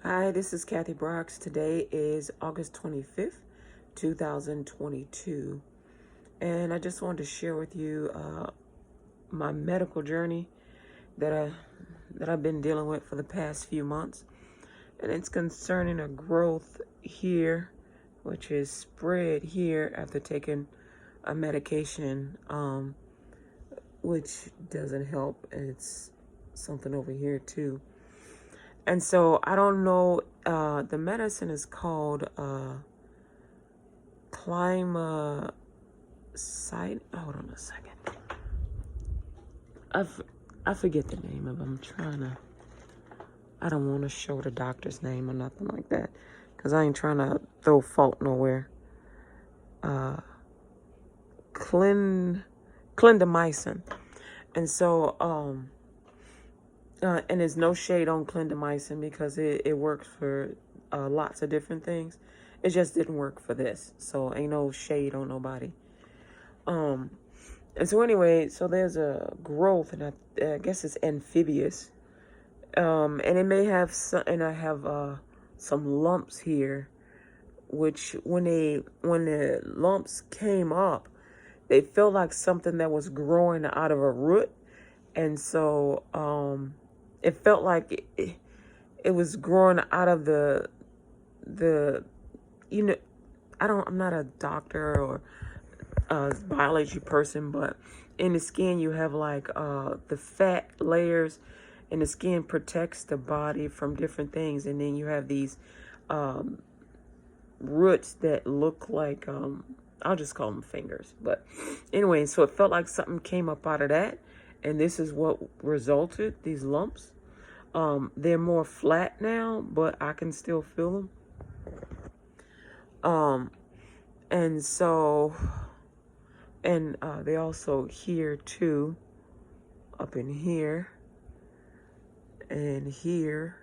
Hi, this is Kathy Brox. Today is August 25th, 2022. And I just wanted to share with you my medical journey that I've been dealing with for the past few months. And it's concerning a growth here, which is spread here after taking a medication, which doesn't help. And it's something over here too. And so I don't know, the medicine is called Clindamycin. Hold on a second. I forget the name of it. I don't want to show the doctor's name or nothing like that, because I ain't trying to throw fault nowhere. Clindamycin. And so, and there's no shade on clindamycin because it works for lots of different things. It just didn't work for this. So ain't no shade on nobody. And so anyway, so there's a growth, and I guess it's amphibious. And it may have some, and I have some lumps here, which when the lumps came up, they felt like something that was growing out of a root. And so it felt like it was growing out of the I'm not a doctor or a biology person, but in the skin you have like the fat layers, and the skin protects the body from different things, and then you have these roots that look like I'll just call them fingers. But anyway, so it felt like something came up out of that, and this is what resulted, these lumps. They're more flat now, but I can still feel them. And so, and they also here too, up in here, and here,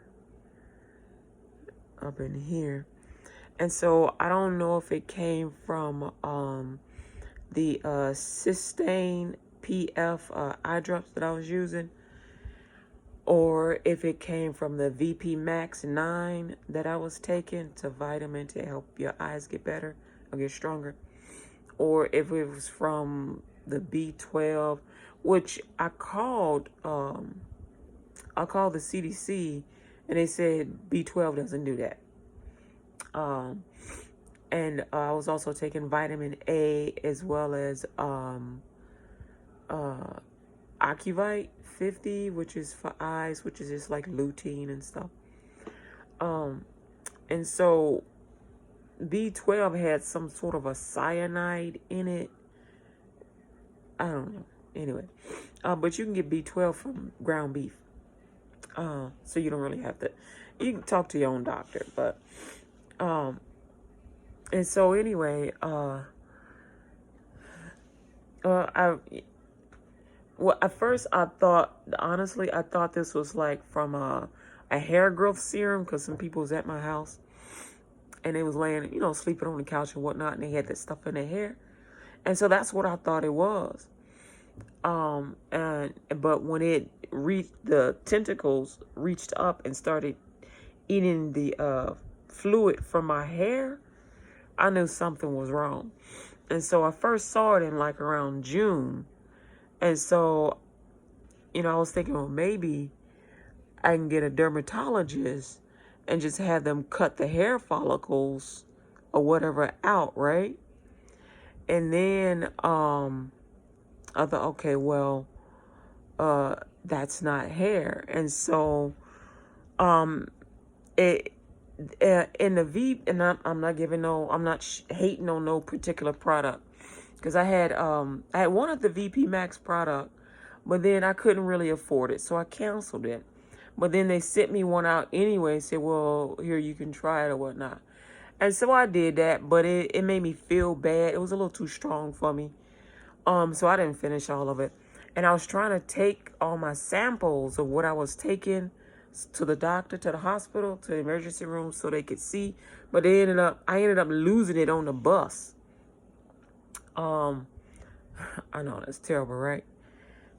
up in here. And so I don't know if it came from the Cystine PF eye drops that I was using, or if it came from the VP Max 9 that I was taking to vitamin to help your eyes get better or get stronger, or if it was from the B12, which I called the CDC, and they said B12 doesn't do that. And I was also taking vitamin A, as well as Ocuvite 50, which is for eyes, which is just like lutein and stuff. And so B12 had some sort of a cyanide in it. I don't know. Anyway, but you can get B12 from ground beef. So you don't really have to. You can talk to your own doctor, but and so anyway, at first I thought, honestly, I thought this was like from a hair growth serum, because some people was at my house and they was laying, sleeping on the couch and whatnot, and they had that stuff in their hair, and so that's what I thought it was. But when it reached, the tentacles reached up and started eating the fluid from my hair, I knew something was wrong. And so I first saw it in like around June. And so, I was thinking, well, maybe I can get a dermatologist and just have them cut the hair follicles or whatever out, right? And then I thought, okay, well, that's not hair. And so it in the V, and I'm not giving no, I'm not hating on no particular product, because I had wanted the VP Max product, but then I couldn't really afford it, so I canceled it. But then they sent me one out anyway, said, well, here, you can try it or whatnot. And so I did that, but it made me feel bad. It was a little too strong for me. So I didn't finish all of it. And I was trying to take all my samples of what I was taking to the doctor, to the hospital, to the emergency room, so they could see. But I ended up losing it on the bus. I know, that's terrible, right?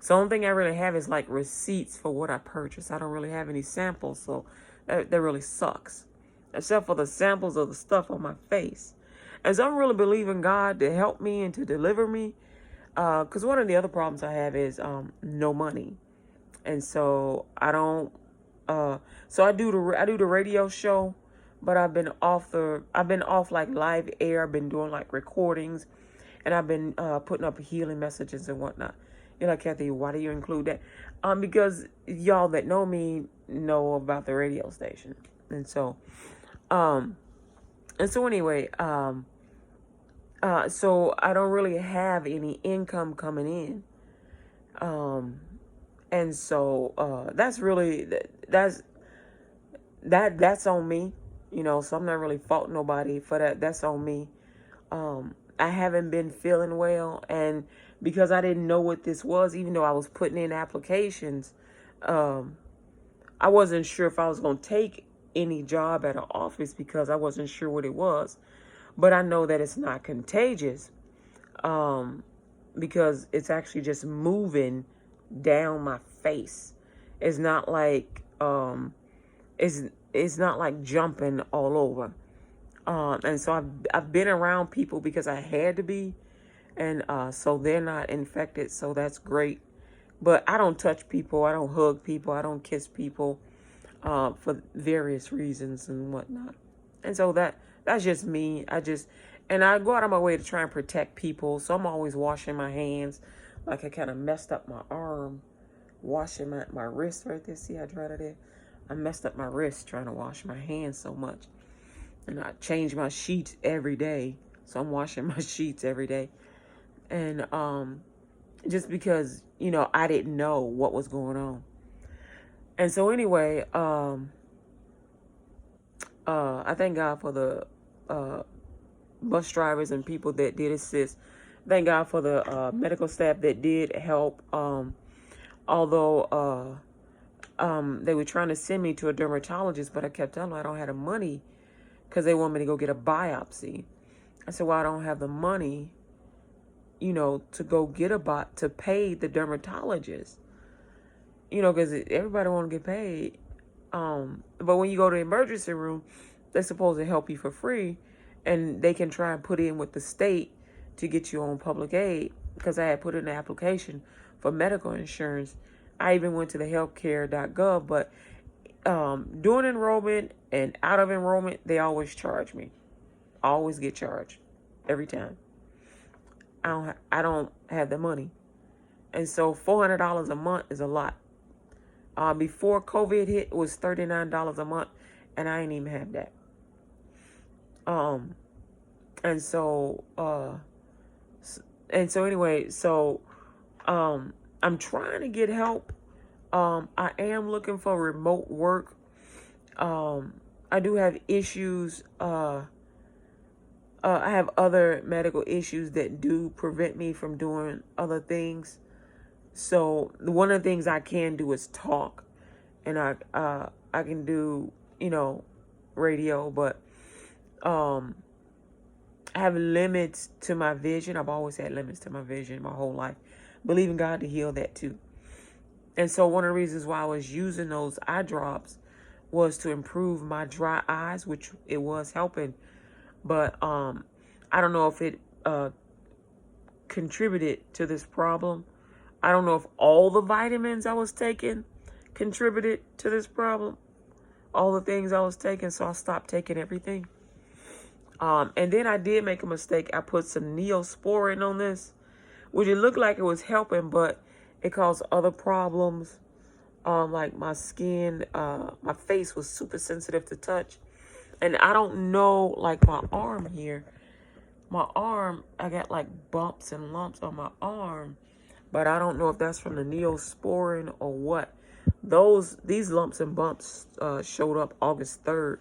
So the only thing I really have is like receipts for what I purchased. I don't really have any samples, so that really sucks. Except for the samples of the stuff on my face. And so I'm really believing God to help me and to deliver me. Because one of the other problems I have is no money. And so I don't, so I do the radio show, but I've been off like live air. I've been doing like recordings, and I've been putting up healing messages and whatnot. You're like, Kathy, why do you include that? Because y'all that know me know about the radio station. And so anyway, so I don't really have any income coming in. And so that's really that's on me, so I'm not really faulting nobody for that. That's on me. I haven't been feeling well, and because I didn't know what this was, even though I was putting in applications, I wasn't sure if I was going to take any job at an office because I wasn't sure what it was. But I know that it's not contagious, because it's actually just moving down my face. It's not like it's not like jumping all over. And so I've been around people because I had to be, and so they're not infected, so that's great. But I don't touch people, I don't hug people, I don't kiss people, for various reasons and whatnot. And so that's just me. And I go out of my way to try and protect people, so I'm always washing my hands. Like I kind of messed up my arm, washing my wrist right there. See how dry that is? I messed up my wrist trying to wash my hands so much. And I change my sheets every day. So I'm washing my sheets every day. And just because, I didn't know what was going on. And so anyway, I thank God for the bus drivers and people that did assist. Thank God for the medical staff that did help. Although they were trying to send me to a dermatologist, but I kept telling them I don't have the money because they want me to go get a biopsy. I said, well, I don't have the money, to go get to pay the dermatologist, because everybody want to get paid. But when you go to the emergency room, they're supposed to help you for free, and they can try and put in with the state to get you on public aid, because I had put in an application for medical insurance. I even went to the healthcare.gov, but during enrollment and out of enrollment, they always charge me. I always get charged every time. I don't have the money. And so $400 a month is a lot. Before COVID hit, it was $39 a month, and I ain't even have that. And so anyway, I'm trying to get help. I am looking for remote work. I do have issues. I have other medical issues that do prevent me from doing other things. So one of the things I can do is talk, and I can do, radio, but I have limits to my vision. I've always had limits to my vision my whole life. Believing God to heal that too. And so one of the reasons why I was using those eye drops was to improve my dry eyes, which it was helping. But I don't know if it contributed to this problem. I don't know if all the vitamins I was taking contributed to this problem. All the things I was taking, so I stopped taking everything. And then I did make a mistake. I put some Neosporin on this, which it looked like it was helping, but it caused other problems. Like my skin, my face was super sensitive to touch. And I don't know, like my arm here. My arm, I got like bumps and lumps on my arm. But I don't know if that's from the Neosporin or what. These lumps and bumps showed up August 3rd.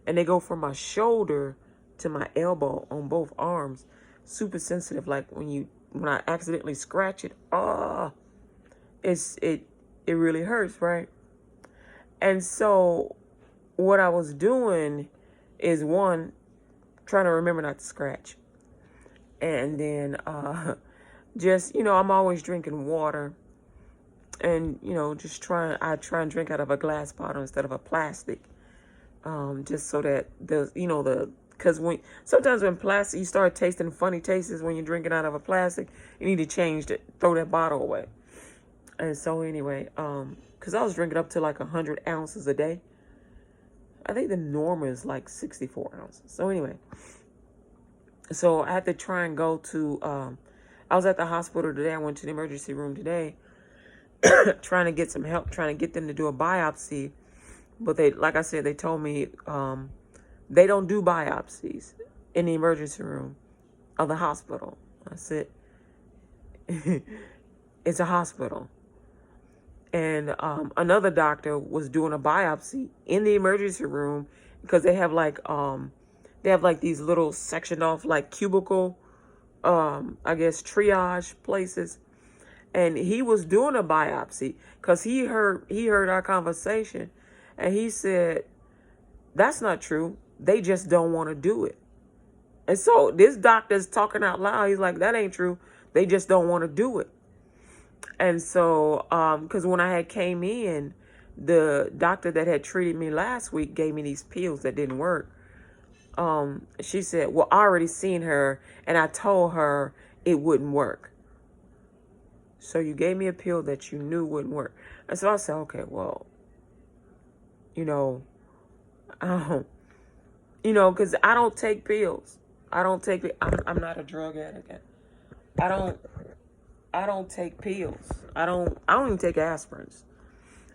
And they go from my shoulder to my elbow on both arms. Super sensitive. Like when I accidentally scratch it, it really hurts, right? And so what I was doing is, one, trying to remember not to scratch. And then just, I'm always drinking water. And, you know, I try and drink out of a glass bottle instead of a plastic. Just so that because sometimes when plastic, you start tasting funny tastes when you're drinking out of a plastic, you need to throw that bottle away. And so anyway, because I was drinking up to like 100 ounces a day. I think the norm is like 64 ounces. So anyway, so I had to try and go to, I was at the hospital today. I went to the emergency room today, trying to get some help, trying to get them to do a biopsy. But like I said, they told me they don't do biopsies in the emergency room of the hospital. I said, it's a hospital. And another doctor was doing a biopsy in the emergency room because they have like these little sectioned off like cubicle, I guess triage places. And he was doing a biopsy because he heard our conversation, and he said, "That's not true. They just don't want to do it." And so this doctor's talking out loud. He's like, "That ain't true. They just don't want to do it." And so, because when I had came in, the doctor that had treated me last week gave me these pills that didn't work. She said, "Well, I already seen her, and I told her it wouldn't work. So you gave me a pill that you knew wouldn't work." And so I said, "Okay, well, you know, because I don't take pills. I don't take. I'm not a drug addict. I don't take pills. I don't even take aspirins."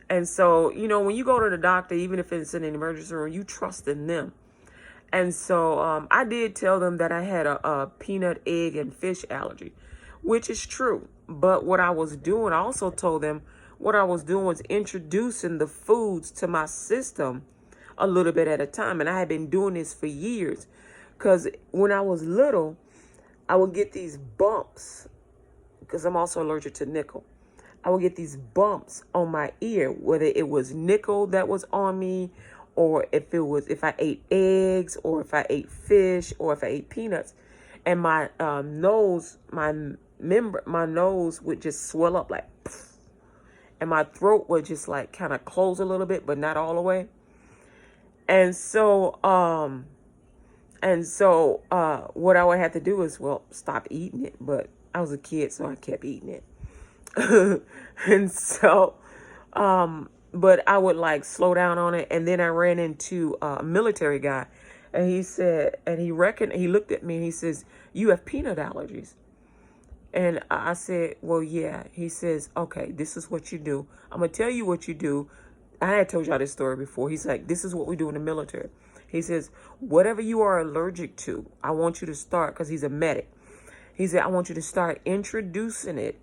And so, when you go to the doctor, even if it's in an emergency room, you trust in them. And so I did tell them that I had a peanut, egg, and fish allergy, which is true. But what I was doing, I also told them what I was doing was introducing the foods to my system a little bit at a time. And I had been doing this for years because when I was little, I would get these bumps because I'm also allergic to nickel. I would get these bumps on my ear, whether it was nickel that was on me, or if I ate eggs, or if I ate fish, or if I ate peanuts, and my nose would just swell up like, and my throat would just like kind of close a little bit, but not all the way. And so what I would have to do is, well, stop eating it. But I was a kid, so I kept eating it. And so, but I would like slow down on it. And then I ran into a military guy, and he said, and he looked at me and he says, "You have peanut allergies." And I said, "Well, yeah." He says, "Okay, this is what you do. I'm going to tell you what you do." I had told y'all this story before. He's like, "This is what we do in the military." He says, "Whatever you are allergic to, I want you to start," because he's a medic. He said, "I want you to start introducing it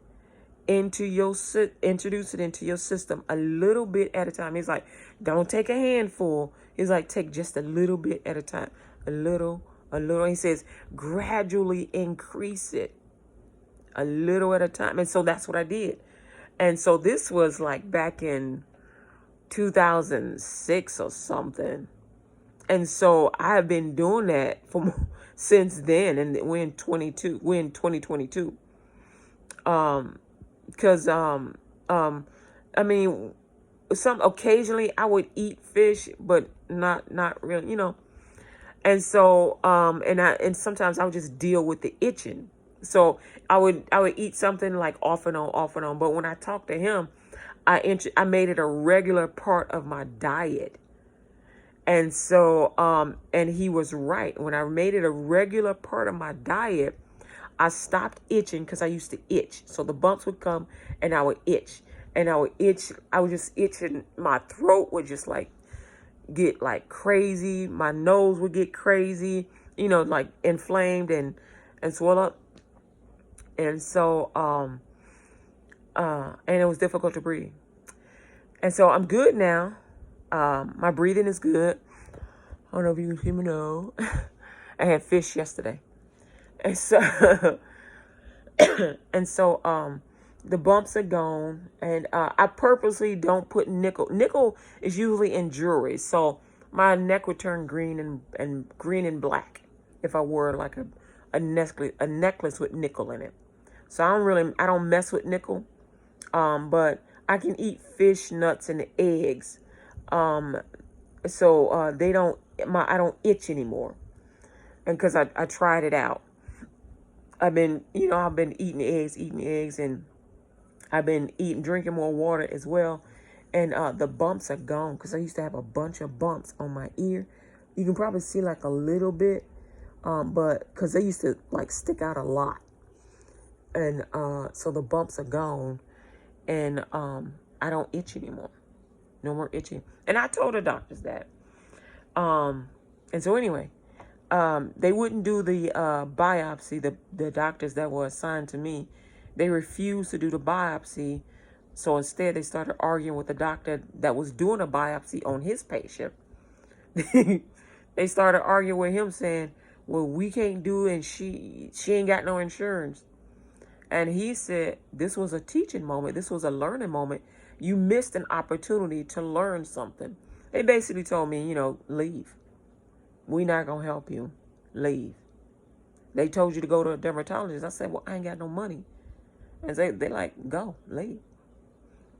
into your system a little bit at a time." He's like, "Don't take a handful." He's like, "Take just a little bit at a time. A little. He says, "Gradually increase it a little at a time." And so that's what I did. And so this was like back in 2006 or something. And so I have been doing that since then. And we're in 2022. Because I mean, occasionally I would eat fish, but not really, And so and sometimes I would just deal with the itching. So I would eat something like off and on. But when I talked to him, I made it a regular part of my diet. And so and he was right. When I made it a regular part of my diet, I stopped itching because I used to itch. So the bumps would come and I would itch. And I would itch. I would just itch, and my throat would just like get like crazy. My nose would get crazy, like inflamed and swell up. And so and it was difficult to breathe. And so I'm good now. My breathing is good. I don't know if you can hear me now. I had fish yesterday. And so the bumps are gone, and I purposely don't put nickel. Nickel is usually in jewelry, so my neck would turn green and black if I wore like a necklace with nickel in it. So I don't mess with nickel, but I can eat fish, nuts, and eggs. So they don't, I don't itch anymore. And because I tried it out. I've been eating eggs, and I've been drinking more water as well. And the bumps are gone, because I used to have a bunch of bumps on my ear. You can probably see like a little bit, but because they used to like stick out a lot. And so the bumps are gone, and I don't itch anymore. No more itching. And I told the doctors that. And so anyway, they wouldn't do the biopsy. The doctors that were assigned to me, they refused to do the biopsy. So instead, they started arguing with the doctor that was doing a biopsy on his patient. They started arguing with him, saying, well, we can't do it, and she ain't got no insurance. And he said, this was a teaching moment. This was a learning moment. You missed an opportunity to learn something. They basically told me, leave. We're not going to help you. Leave. They told you to go to a dermatologist. I said, well, I ain't got no money. And they like, go, leave.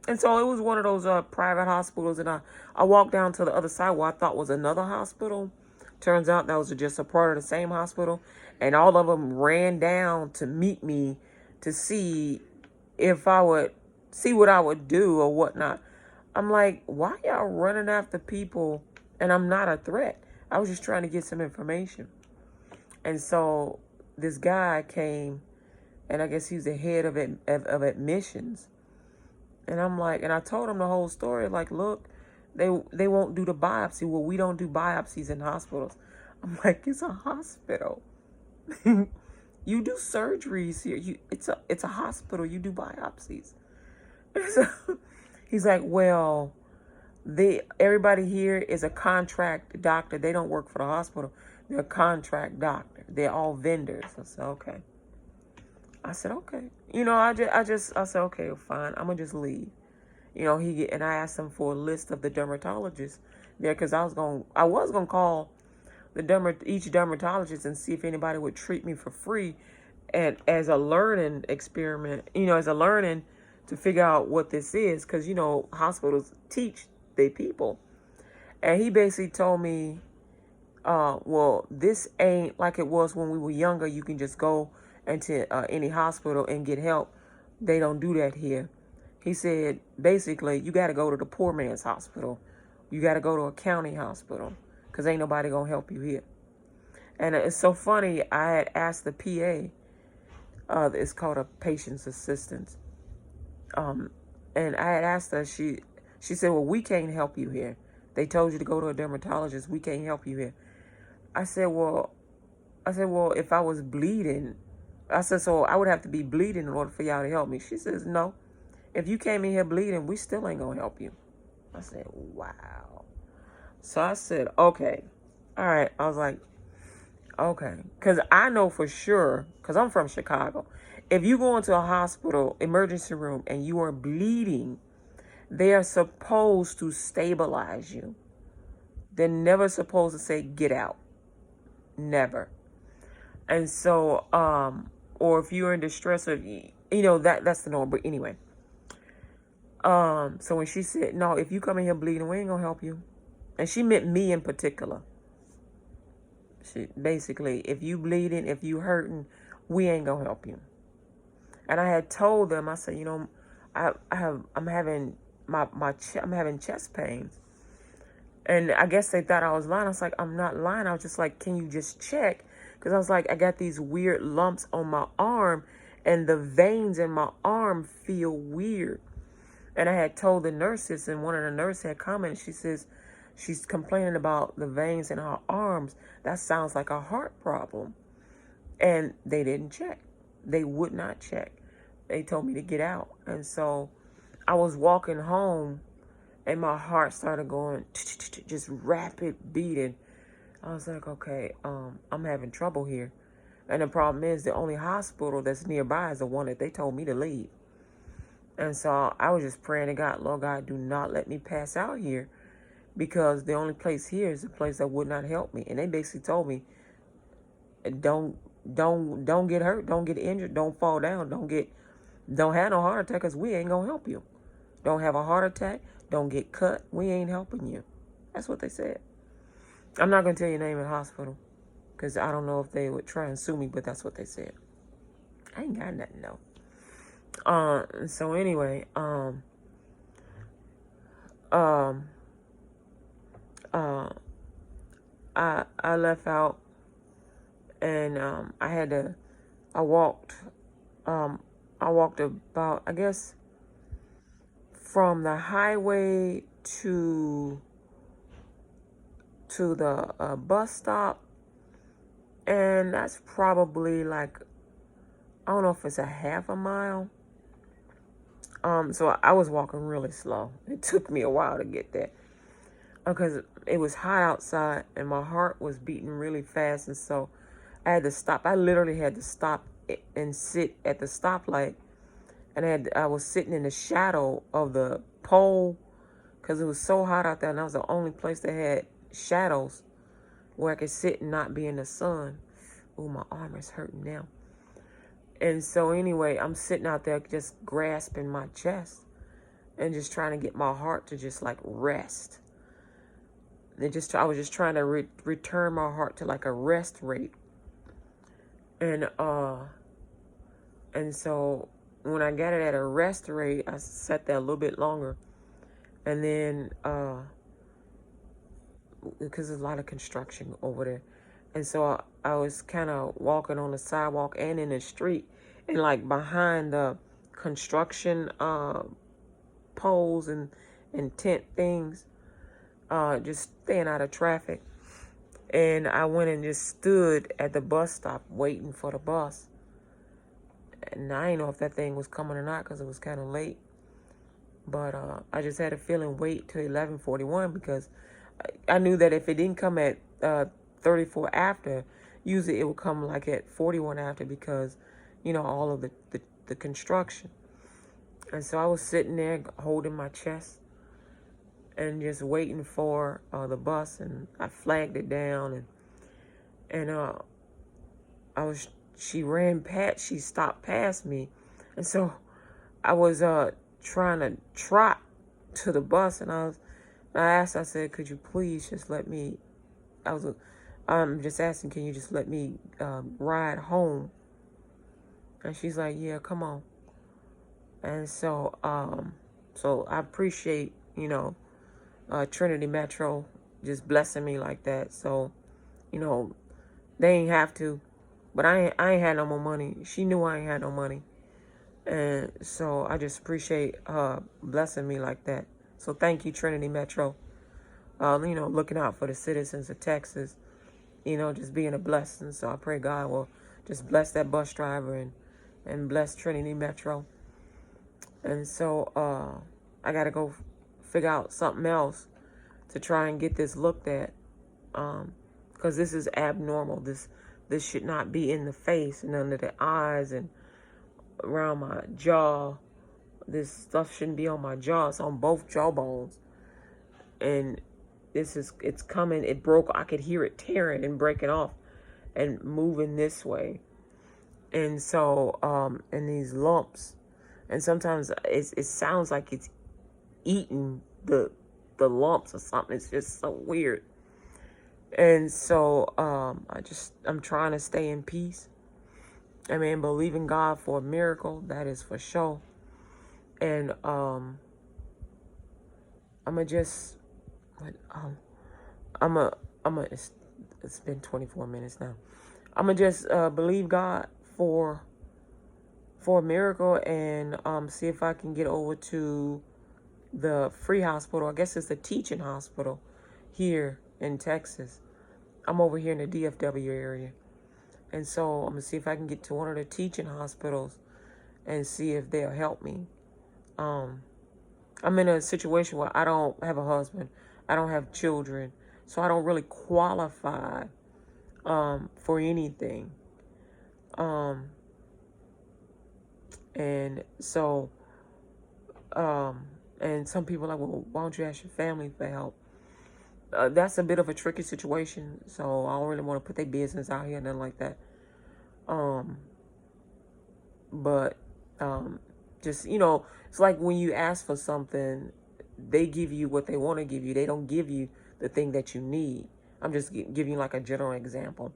And so it was one of those private hospitals. And I walked down to the other side where I thought was another hospital. Turns out that was just a part of the same hospital. And all of them ran down to meet me to see if I would see what I would do or whatnot. I'm like, why y'all running after people? And I'm not a threat. I was just trying to get some information. And so this guy came, and I guess he's the head of admissions. And I'm like, and I told him the whole story. Like, look, they won't do the biopsy. Well, we don't do biopsies in hospitals. I'm like, it's a hospital. You do surgeries here. It's a hospital. You do biopsies. So, he's like, well, everybody here is a contract doctor. They don't work for the hospital. They're a contract doctor. They're all vendors. I said, okay. I said, okay. I said, okay, fine. I'm gonna just leave. And I asked him for a list of the dermatologists there, because I was gonna call each dermatologist and see if anybody would treat me for free, and as a learning experiment, as a learning to figure out what this is, because hospitals teach their people. And he basically told me, well, this ain't like it was when we were younger. You can just go into any hospital and get help. They don't do that here. He said, basically, you got to go to the poor man's hospital. You got to go to a county hospital, because ain't nobody going to help you here. And it's so funny. I had asked the PA, it's called a patient's assistant. And I had asked her, she said, well, we can't help you here. They told you to go to a dermatologist. We can't help you here. I said, well, if I was bleeding, I said, so I would have to be bleeding in order for y'all to help me. She says, no. If you came in here bleeding, we still ain't going to help you. I said, wow. So I said, okay. All right. I was like, okay. Because I know for sure, because I'm from Chicago, if you go into a hospital emergency room and you are bleeding, they are supposed to stabilize you. They're never supposed to say, get out. Never. And so, or if you're in distress, or, that's the norm. But anyway. So when she said, no, if you come in here bleeding, we ain't gonna help you. And she meant me in particular. She basically, if you bleeding, if you hurting, we ain't gonna help you. And I had told them, I said, I'm having chest pains. And I guess they thought I was lying. I was like, I'm not lying. I was just like, can you just check? Because I was like, I got these weird lumps on my arm, and the veins in my arm feel weird. And I had told the nurses, and one of the nurses had commented. She says, she's complaining about the veins in her arms. That sounds like a heart problem. And they didn't check. They would not check. They told me to get out. And so I was walking home, and my heart started going, just rapid beating. I was like, okay, I'm having trouble here. And the problem is, the only hospital that's nearby is the one that they told me to leave. And so I was just praying to God, Lord God, do not let me pass out here, because the only place here is a place that would not help me. And they basically told me, don't get hurt, don't get injured, don't fall down, don't have no heart attack, because we ain't gonna help you. don't have a heart attack, don't get cut, we ain't helping you. That's what they said. I'm not going to tell you the name of the hospital because I don't know if they would try and sue me, but that's what they said. I ain't got nothing, though. So anyway, I left out, and I walked about, I guess, from the highway to the bus stop, and that's probably like, I don't know if it's a half a mile. So I was walking really slow. It took me a while to get there because it was hot outside and my heart was beating really fast, and so I had to stop. I literally had to stop and sit at the stoplight, and I was sitting in the shadow of the pole because it was so hot out there, and that was the only place that had shadows where I could sit and not be in the sun. Oh, my arm is hurting now. And so anyway, I'm sitting out there just grasping my chest and just trying to get my heart to just like rest. I was just trying to return my heart to like a rest rate. And so when I got it at a rest rate, I sat there a little bit longer. And then because there's a lot of construction over there. And so I was kind of walking on the sidewalk and in the street, and like behind the construction poles and tent things, just staying out of traffic. And I went and just stood at the bus stop waiting for the bus. And I didn't know if that thing was coming or not because it was kind of late. But I just had a feeling wait till 11:41 because I knew that if it didn't come at 34 after, usually it would come like at 41 after because, all of the construction. And so I was sitting there holding my chest and just waiting for the bus, and I flagged it down, and she stopped past me, and so I was trying to trot to the bus, and I said, could you please just let me, I'm just asking, can you just let me ride home? And she's like, yeah, come on. And so I appreciate, Trinity Metro just blessing me like that. So, they ain't have to, but I ain't had no more money. She knew I ain't had no money. And so I just appreciate blessing me like that. So thank you, Trinity Metro. Looking out for the citizens of Texas, just being a blessing. So I pray God will just bless that bus driver and bless Trinity Metro. And so I got to go figure out something else to try and get this looked at, because this is abnormal. This should not be in the face and under the eyes and around my jaw. This stuff shouldn't be on my jaw. It's on both jawbones. And it's coming. It broke. I could hear it tearing and breaking off and moving this way. And so, and these lumps, and sometimes it sounds like it's eating the lumps or something. It's just so weird. And so, I'm trying to stay in peace. I mean, believing God for a miracle, that is for sure. And it's been 24 minutes now. I'm gonna just believe God for a miracle and see if I can get over to the free hospital. I guess it's the teaching hospital here in Texas. I'm over here in the DFW area. And so I'm going to see if I can get to one of the teaching hospitals and see if they'll help me. I'm in a situation where I don't have a husband. I don't have children. So I don't really qualify for anything. And so, and some people are like, well, why don't you ask your family for help? That's a bit of a tricky situation, so I don't really want to put their business out here, nothing like that. But Just, it's like when you ask for something, they give you what they want to give you. They don't give you the thing that you need. I'm just giving you like a general example.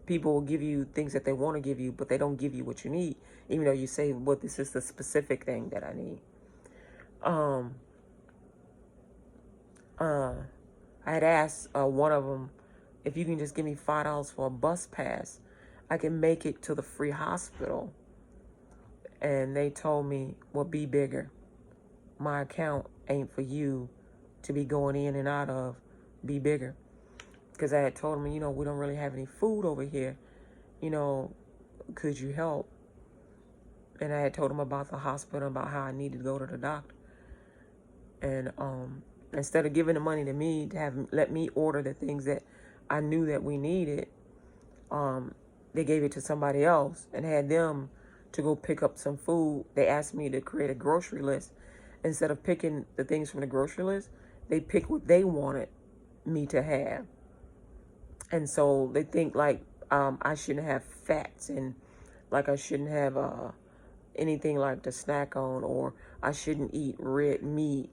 People will give you things that they want to give you, but they don't give you what you need, even though you say, well, this is the specific thing that I need. I had asked one of them, if you can just give me $5 for a bus pass, I can make it to the free hospital. And they told me, well, be bigger. My account ain't for you to be going in and out of. Be bigger. Because I had told them, we don't really have any food over here. Could you help? And I had told them about the hospital, about how I needed to go to the doctor. And instead of giving the money to me to let me order the things that I knew that we needed, they gave it to somebody else and had them to go pick up some food. They asked me to create a grocery list. Instead of picking the things from the grocery list, they picked what they wanted me to have. And so they think like I shouldn't have fats, and like I shouldn't have anything like to snack on, or I shouldn't eat red meat.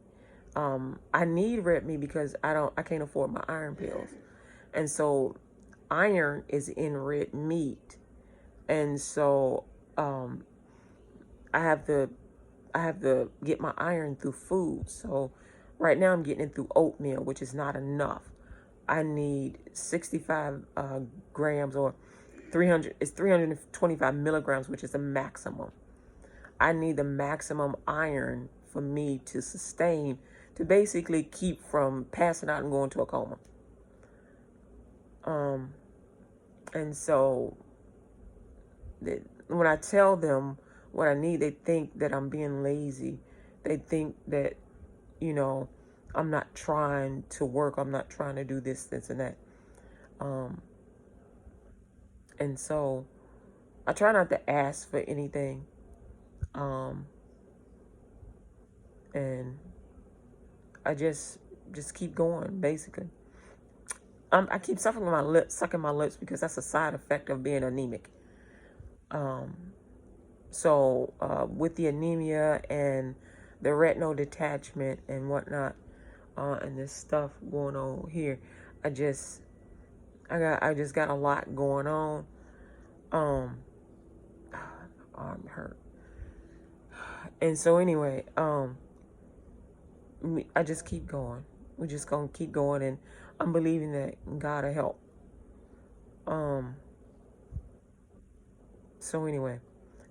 I need red meat because I can't afford my iron pills. And so iron is in red meat. And so I have to get my iron through food. So right now I'm getting it through oatmeal, which is not enough. I need 65 grams, or 325 milligrams, which is the maximum. I need the maximum iron for me to sustain, to basically keep from passing out and going to a coma. And so when I tell them what I need, they think that I'm being lazy. They think that, I'm not trying to work. I'm not trying to do this, and that. And so I try not to ask for anything. And I just keep going, basically. I keep sucking my lips because that's a side effect of being anemic. So with the anemia and the retinal detachment and whatnot, and this stuff going on here, I just got a lot going on. My arm hurt. And so anyway, I just keep going. We're just gonna keep going, and I'm believing that God will help. So anyway,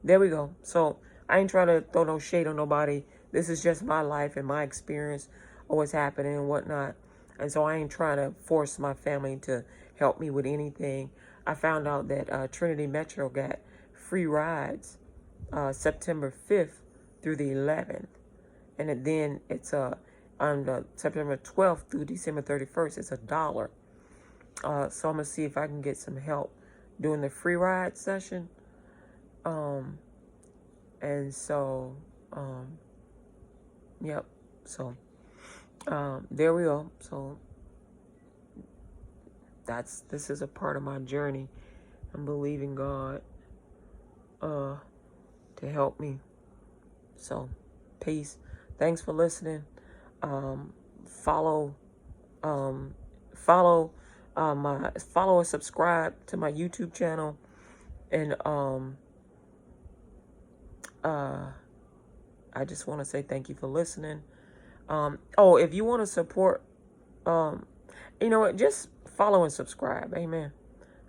there we go. So I ain't trying to throw no shade on nobody. This is just my life and my experience of what's happening and whatnot. And so I ain't trying to force my family to help me with anything. I found out that Trinity Metro got free rides September 5th through the 11th. And then it's on the September 12th through December 31st, it's $1. So I'm going to see if I can get some help doing the free ride session. And so, yep. So, there we go. So this is a part of my journey. I'm believing God, to help me. So, peace. Thanks for listening. Follow or subscribe to my YouTube channel, and I just want to say thank you for listening. If you want to support, just follow and subscribe. Amen.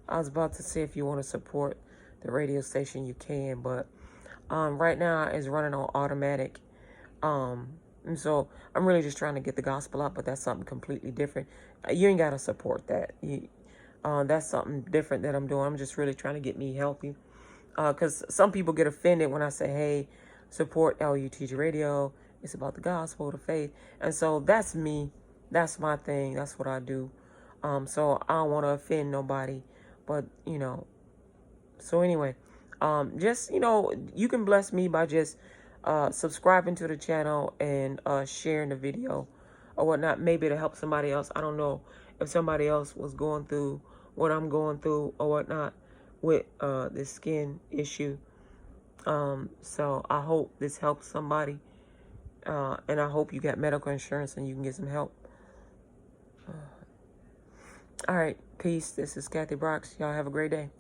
I was about to say, if you want to support the radio station, you can, but right now it's running on automatic. And so I'm really just trying to get the gospel out, but that's something completely different. You ain't got to support that. That's something different that I'm doing. I'm just really trying to get me healthy. Because some people get offended when I say, hey, support LUTG Radio. It's about the gospel, the faith. And so that's me. That's my thing. That's what I do. So I don't want to offend nobody. But, so anyway, just, you can bless me by just subscribing to the channel and sharing the video or whatnot. Maybe to help somebody else. I don't know if somebody else was going through what I'm going through or whatnot with this skin issue. So I hope this helps somebody. And I hope you got medical insurance and you can get some help. All right. Peace. This is Kathy Brox. Y'all have a great day.